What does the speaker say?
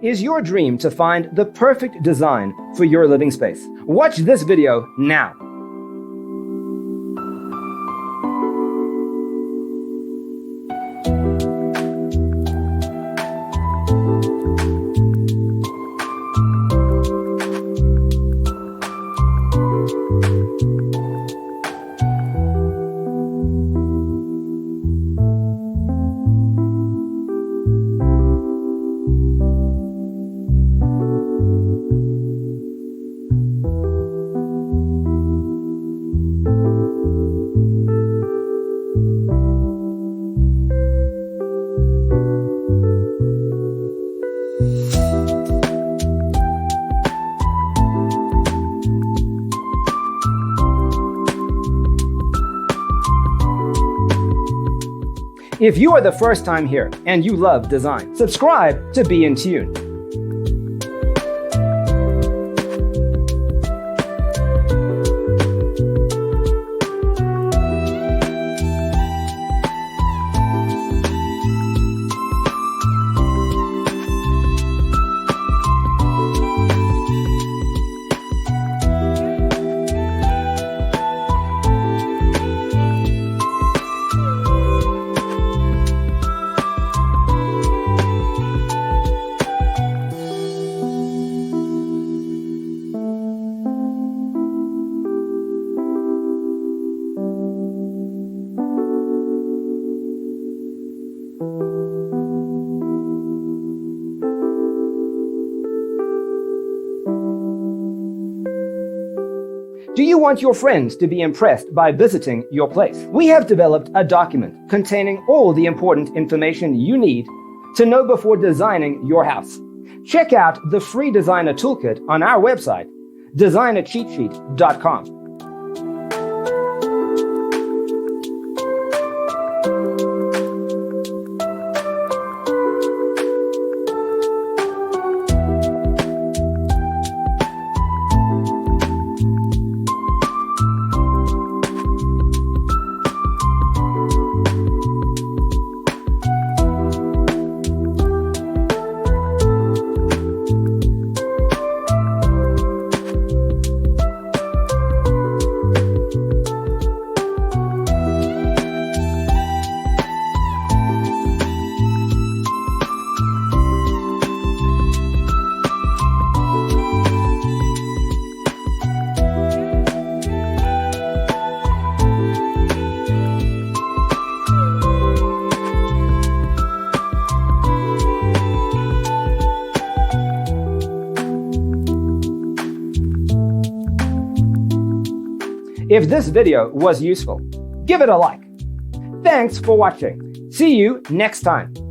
Is your dream to find the perfect design for your living space? Watch this video now. If you are the first time here and you love design, subscribe to Be in Tune. Do you want your friends to be impressed by visiting your place? We have developed a document containing all the important information you need to know before designing your house. Check out the free designer toolkit on our website, designercheatsheet.com. If this video was useful, give it a like. Thanks for watching. See you next time.